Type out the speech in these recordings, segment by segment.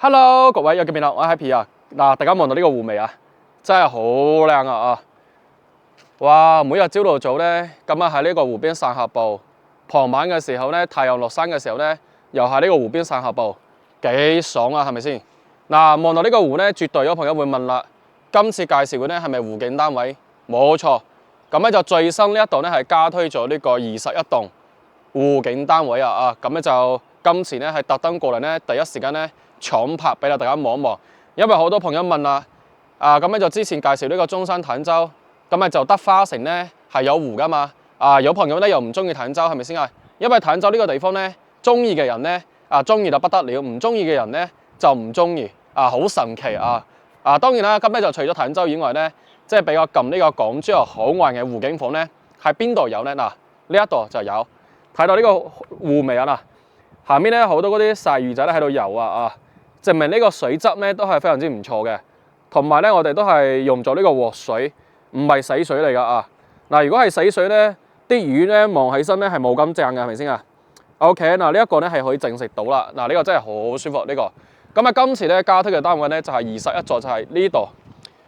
Hello， 各位又見面啦，我係 Happy 啊。嗱，大家望到呢個湖未啊？真係好靚啊！哇，每日朝頭早咧，咁啊喺呢個湖邊散下步，傍晚嘅時候咧，太陽落山嘅時候咧，又喺呢個湖邊散下步，幾爽啊，係咪先？嗱，望到呢個湖咧，絕對有朋友會問啦，今次介紹嘅咧係咪湖景單位？冇錯，咁咧就最新呢一度咧係加推咗呢個21棟湖景單位啊！咁咧就今次咧係特登過嚟咧，第一時間咧搶拍俾大家望一望，因為好多朋友問啦，咁咧就之前介紹呢個中山坦洲，咁咪就得花城咧係有湖噶嘛，有朋友咧又唔中意坦洲，係咪先啊？因為坦洲呢個地方咧，中意嘅人咧中意就不得了，唔中意嘅人咧就唔中意，好神奇啊！當然啦，咁咧就除咗坦洲以外咧，即係比較近呢個港珠澳口岸嘅湖景房咧，喺邊度有咧？嗱，呢一度就有，睇到呢個湖未啊？嗱，下面咧好多嗰啲曬魚仔咧喺度游啊！證明呢個水質咧都係非常之唔錯嘅，同埋咧我哋都係用咗呢個活水，唔係死水嚟噶嗱，如果係死水咧，啲魚咧望起身咧係冇咁正嘅，係咪先啊 ？OK， 嗱呢一個咧係可以證實到啦。嗱呢個真係好舒服呢個。咁啊，今次咧加推嘅單位咧就係21座，就係呢度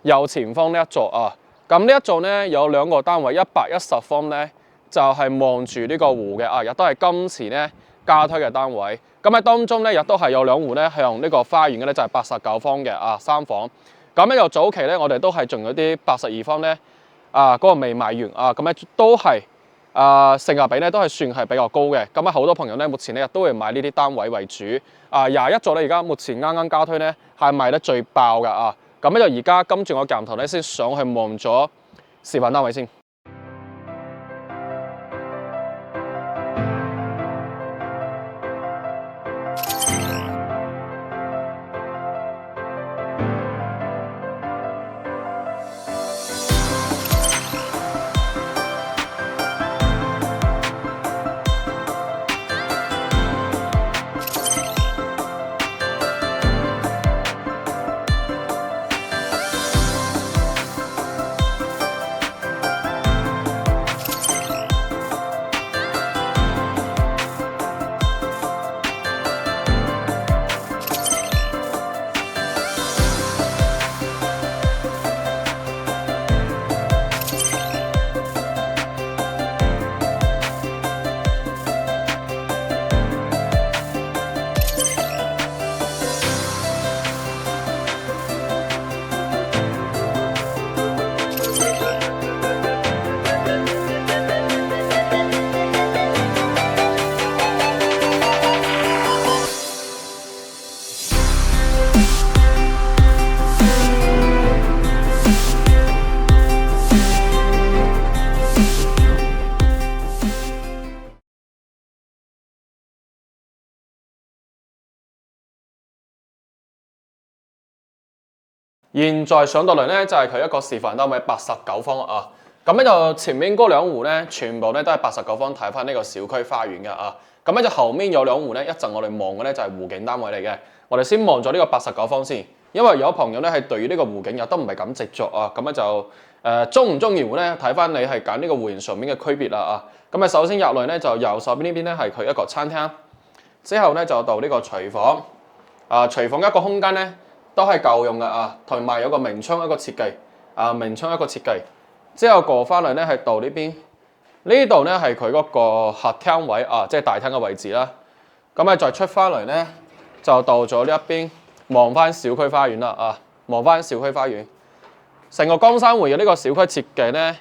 右前方呢一座啊。咁呢一座咧有兩個單位，110方咧就係望住呢個湖嘅亦都係今次咧加推嘅單位。咁喺當中咧亦都係有兩戶咧向呢個花園嘅咧就係89方嘅3房。咁咧由早期咧我哋都係仲有啲82方咧嗰個未賣完咁咧都係性價比咧都係算係比較高嘅。咁啊好多朋友咧目前咧都會買呢啲單位為主。21座咧而家目前啱啱加推咧係賣得最爆㗎咁咧就而家跟住我鏡頭咧先上去望咗示範單位先。現在上到嚟咧就係佢一個示範單位89方咁咧就前面嗰兩戶咧全部咧都係89方，睇翻呢個小區花園嘅咁咧就後面有兩戶咧，一陣我哋望嘅咧就係湖景單位嚟嘅。我哋先望咗呢個89方先，因為有朋友咧係對於呢個湖景又都唔係咁執着咁咧就中唔中意湖咧睇翻你係揀呢個湖形上面嘅區別啦咁首先入嚟咧就右手邊呢邊咧係佢一個餐廳，之後咧就到呢個廚房廚房一個空間咧都係夠用嘅同埋有個明窗一個設計明窗一個設計，之後過翻嚟咧係到呢邊，呢度咧係佢嗰個客廳位即係大廳嘅位置啦。咁啊再出翻嚟咧就到咗呢一邊，望翻小區花園啦望翻小區花園，成個江山匯嘅呢個小區設計咧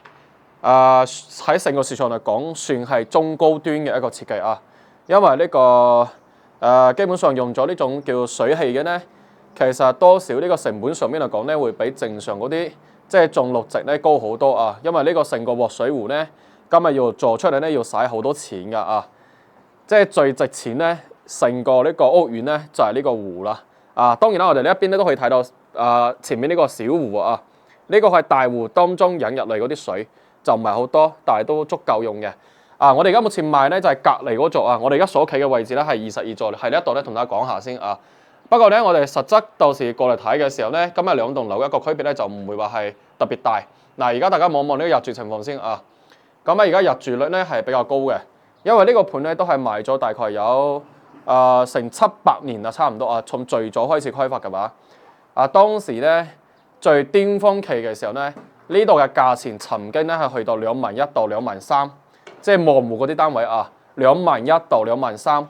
喺成個市場嚟講算係中高端嘅一個設計因為呢個基本上用咗呢種叫水氣嘅咧。其實多少呢個成本上面嚟講咧，會比正常嗰啲即係種綠植咧高好多因為呢個成個活水湖咧，今日要做出嚟咧要使好多錢㗎即係最值錢咧，成個呢個屋苑咧就係呢個湖啦當然啦，我哋呢一邊咧都可以睇到前面呢個小湖呢個係大湖當中引入嚟嗰啲水，就唔係好多，但係都足夠用嘅我哋而家目前賣咧就係隔離嗰座我哋而家所企嘅位置咧係22座，係呢一度咧同大家講下先不過咧，我哋實質到時過嚟睇嘅時候咧，今日兩棟樓一個區別咧就唔會話係特別大。嗱，而家大家望望呢個入住情況先咁而家入住率咧係比較高嘅，因為呢個盤咧都係賣咗大概有成700年啊，差唔多啊，從最早開始開發嘅話，當時咧最巔峰期嘅時候咧，呢度嘅價錢曾經咧係去到21,000到23,000，即係望湖嗰啲單位啊，21,000到23,000。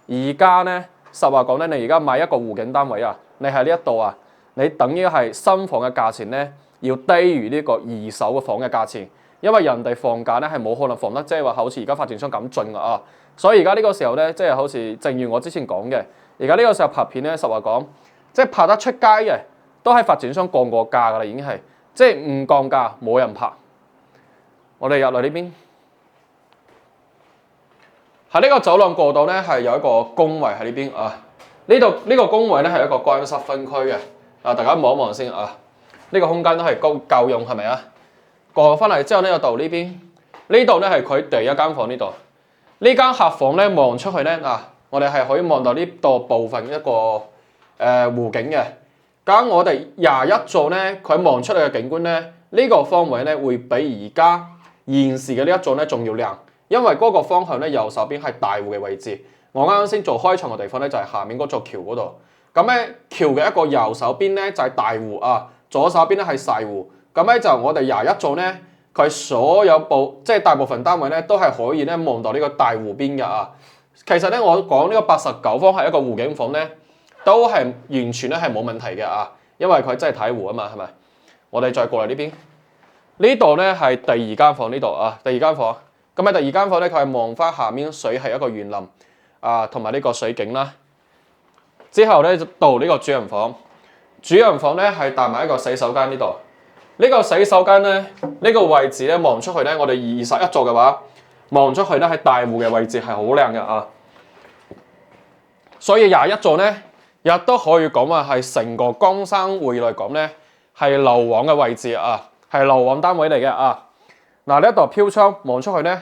而家咧實話講咧，你而家買一個湖景單位啊，你喺呢一度啊，你等於係新房嘅價錢咧要低於呢個二手嘅房嘅價錢，因為人哋房價咧係冇可能放得即係話好似而家發展商咁盡啊。所以而家呢個時候咧，即係好似正如我之前講嘅，而家呢個時候拍片咧，實話講，即係拍得出街嘅，都係發展商降過價噶啦，已經係，即係唔降價冇人拍。我哋入嚟呢邊，喺呢個走廊過道咧係有一個工位喺呢邊啊。呢個工位咧係一個乾濕分區嘅，大家望一望先啊。呢個空間都係夠用係咪啊？過翻嚟之後咧，又到呢邊，呢度咧係佢第一間房呢度。呢間客房咧望出去咧我哋係可以望到呢度部分一個湖景嘅。咁我哋21座咧，佢望出嚟嘅景觀咧，呢個方位咧會比而家現時嘅呢一座咧仲要靚，因為嗰個方向咧右手邊係大湖嘅位置。我啱啱先做開場嘅地方咧就係下面嗰座橋嗰度。咁咧橋嘅一個右手邊咧就係大湖啊，左手邊咧係細湖。咁咧就我哋21座咧。佢所有即係大部分單位咧，都係可以咧望到呢個大湖邊嘅啊。其實咧，我講呢個89方係一個湖景房咧，都係完全咧係冇問題嘅啊，因為佢真係睇湖啊嘛，係咪？我哋再過嚟呢邊，呢度咧係第二間房呢度啊，第二間房。咁喺第二間房咧，佢係望翻下面水係一個園林啊，同埋呢個水景啦。之後咧就到呢個主人房，主人房咧係帶埋一個洗手間呢度。呢個洗手間咧，呢個位置咧望出去咧，我哋21座嘅話，望出去咧喺大湖嘅位置係好靚嘅啊。所以21座咧，亦都可以講話係成個江山會嚟講咧，係漏網嘅位置啊，係漏網單位嚟嘅啊。嗱，呢一度飄窗望出去咧，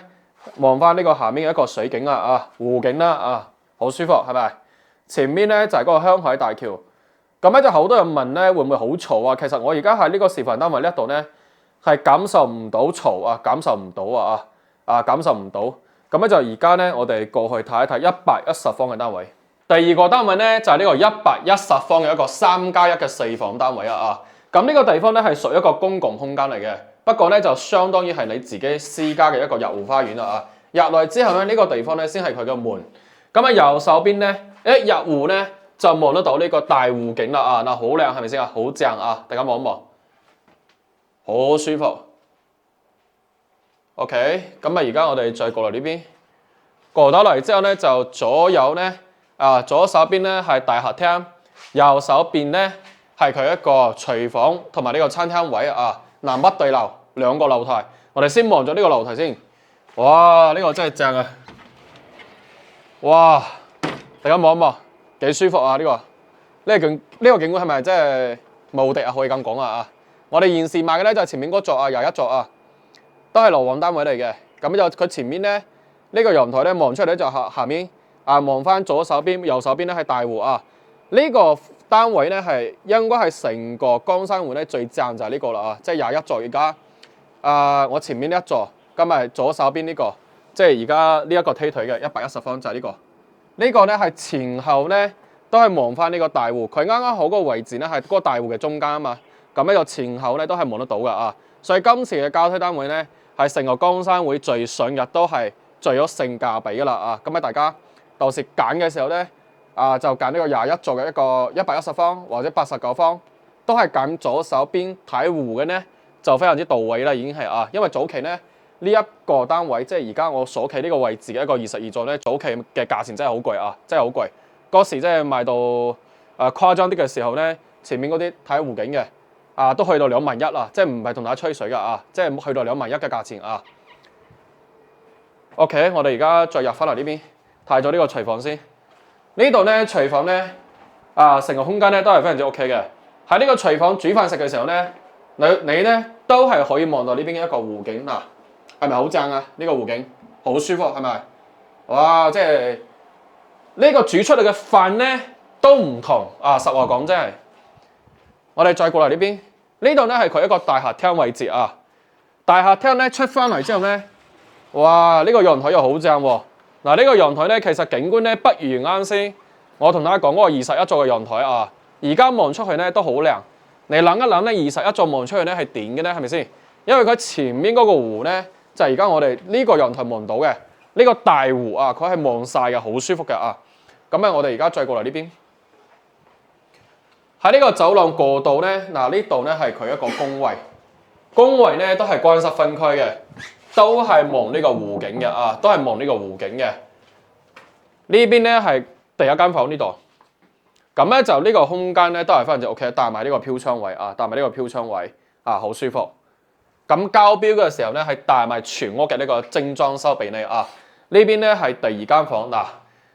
望翻呢個下面嘅一個水景啊，湖景啦啊，好舒服係咪？前面咧就係嗰個香海大橋。咁咧就好多人問咧，會唔會好嘈啊？其實我而家喺呢個示範單位呢一度咧，係感受唔到嘈啊，感受唔到感受唔到。咁咧就而家咧，我哋過去睇一睇110方嘅單位。第二個單位咧就係呢個110方嘅一個3+1嘅4房單位啊。咁呢個地方咧係屬於一個公共空間嚟嘅，不過咧就相當於係你自己私家嘅一個入戶花園啦入嚟之後咧，呢個地方咧先係佢嘅門。咁右手邊咧一入戶咧，就望得到呢個大湖景啦嗱，好靚係咪先啊？好正啊！大家望一望，好舒服。OK， 咁而家我哋再過嚟呢邊，過到嚟之後咧，就左右咧左手邊咧係大客廳，右手邊咧係佢一個廚房同埋呢個餐廳位南北對流兩個樓台。我哋先望咗呢個樓台先，哇！呢個真係正啊！哇！大家望一望。幾舒服啊！呢個景觀係咪真係無敵啊？可以咁講啊！我哋現時賣嘅咧就係前面嗰座21座都係樓王單位嚟嘅。咁就佢前面咧呢個陽台咧望出嚟咧就下面望翻左手邊、右手邊咧係大湖呢個單位咧係應該係成個江山湖咧最正就係呢個啦即係21座而家我前面呢一座，今日左手邊呢個，即係而家呢一個梯腿嘅110方就係呢個。呢個咧係前後咧都係望翻呢個大湖，佢啱啱好嗰個位置咧係嗰個大湖嘅中間啊嘛，咁呢個前後咧都係望得到噶所以今次嘅交推單位咧係成個江山會最上日都係最有性價比噶啦咁大家到時揀嘅時候咧就揀呢個21座嘅一個110方或者89方，都係揀左手邊睇湖嘅咧就非常之到位啦，已經係因為早期咧。呢一個單位即係而家我所企呢個位置嘅一個22座咧，早期嘅價錢真係好貴真係好貴。嗰時即係賣到誇張啲嘅時候咧，前面嗰啲睇湖景嘅都去到21,000即係唔係同大家吹水㗎即係去到21,000嘅價錢OK， 我哋而家再入翻嚟呢邊睇咗呢個廚房先。呢度咧廚房咧成個空間咧都係非常之 OK 嘅。喺呢個廚房煮飯食嘅時候咧，你咧都係可以望到呢邊嘅一個湖景係咪好正啊？呢個湖景好舒服係咪？哇！即係呢個煮出嚟嘅飯咧都唔同實話講真係。我哋再過嚟呢邊，呢度咧係佢一個大客廳位置大客廳咧出翻嚟之後咧，哇！呢個陽台又好正喎。嗱，呢個陽台咧，其實景觀咧不如啱先。我同大家講嗰個21座嘅陽台啊，而家望出去咧都好靚。你諗一諗咧，21座望出去咧係點嘅咧？係咪先？因為佢前面嗰個湖咧，就係而家我哋呢個陽台望到嘅呢個大湖啊，佢係望晒嘅，好舒服嘅啊。咁啊，我哋而家再過嚟呢邊，喺呢個走廊過道咧，嗱呢度咧係佢一個工位，工位咧都係乾濕分區嘅，都係望呢個湖景嘅啊，都係望呢個湖景嘅。呢邊咧係第一間房呢度。咁咧就呢個空間咧都係非常之 OK， 帶埋呢個飄窗位啊，帶埋呢個飄窗位啊，好舒服。咁交標嘅時候咧係帶埋全屋嘅呢個精裝修俾你啊。呢邊咧係第二間房嗱，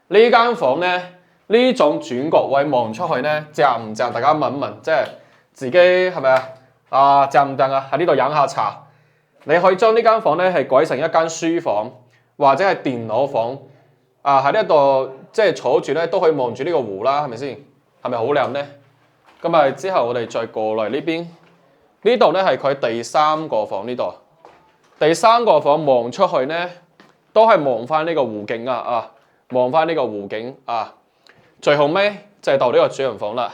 呢間房咧呢種轉角位望出去咧正唔正？大家問一問，即係自己係咪啊？正唔正啊？喺呢度飲下茶，你可以將呢間房咧係改成一間書房或者係電腦房啊，喺呢度即係坐住咧都可以望住呢個湖啦，係咪先？係咪好靚咧？咁啊之後我哋再過嚟呢邊，呢度咧係佢第三個房呢度，第三個房望出去咧都係望翻呢個湖景啊，望翻呢個湖景啊。最後尾就係到呢個主人房啦。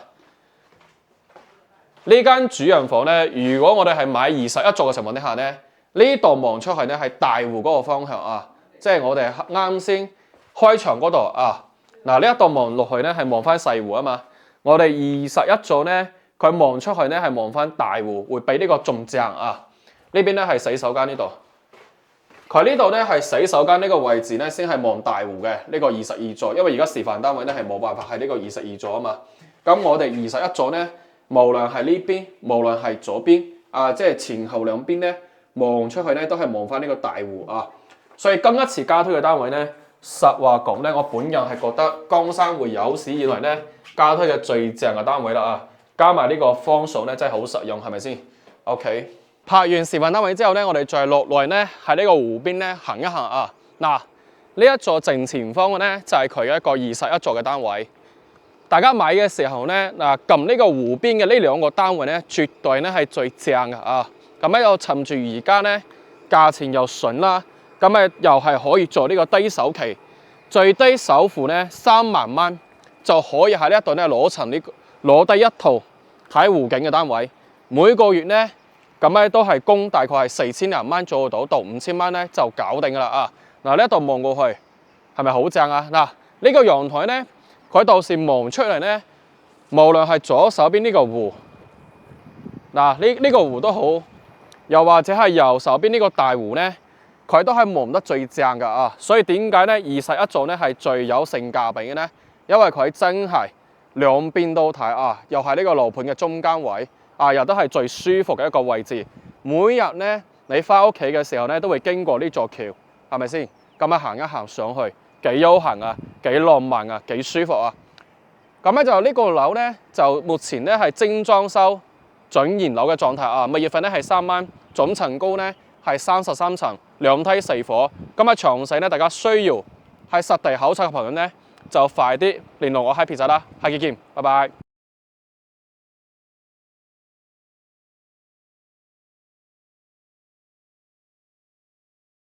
呢間主人房咧，如果我哋係買21座嘅情況底下咧，呢度望出去咧係大湖嗰個方向啊，即係我哋啱先開場嗰度啊。嗱呢一度望落去咧係望翻細湖啊嘛。我哋21座咧，佢望出去咧係望翻大湖，會比呢個仲正啊！呢邊咧係洗手間呢度，佢呢度咧係洗手間呢個位置咧先係望大湖嘅呢個22座，因為而家示範單位咧係冇辦法係呢個22座啊嘛。咁我哋21座咧，無論係呢邊，無論係左邊啊，即係前後兩邊咧，望出去咧都係望翻呢個大湖啊。所以今一次加推嘅單位咧，實話講咧，我本人係覺得江山會有史以來咧加推嘅最正嘅單位啦啊！加埋呢個方數咧，真係好實用，係咪先 ？OK， 拍完示範單位之後咧，我哋再落來咧喺呢個湖邊咧行一行啊！嗱，呢一座正前方嘅咧就係佢一個21座嘅單位。大家買嘅時候咧，嗱撳呢個湖邊嘅呢兩個單位咧，絕對咧係最正嘅啊！咁咧又趁住而家咧價錢又筍啦，咁誒又係可以做呢個低首期，最低首付咧3萬蚊。就可以喺呢一度咧攞低一套睇湖景嘅單位，每個月咧咁咧都係供大概係4000零蚊做到5000蚊咧就搞定噶啦啊！嗱呢一度望過去係咪好正啊？嗱呢個陽台咧，佢到時望出嚟咧，無論係左手邊呢個湖，嗱呢個湖都好，又或者係右手邊呢個大湖咧，佢都係望得最正噶啊！所以點解咧21座咧係最有性價比嘅咧？因為佢真係兩邊都睇啊，又係呢個樓盤嘅中間位啊，又都係最舒服嘅一個位置。每日咧你翻屋企嘅時候咧，都會經過呢座橋，係咪先？咁樣行一行上去，幾悠閒啊，幾浪漫啊，幾舒服啊！咁咧就呢個樓咧，就目前咧係精裝修準現樓嘅狀態啊。物業費咧係3蚊，總層高咧係33層，2梯4伙。咁啊詳細咧，大家需要係實地考察嘅朋友咧，就快啲聯絡我 Happy 仔啦，下期見，拜拜。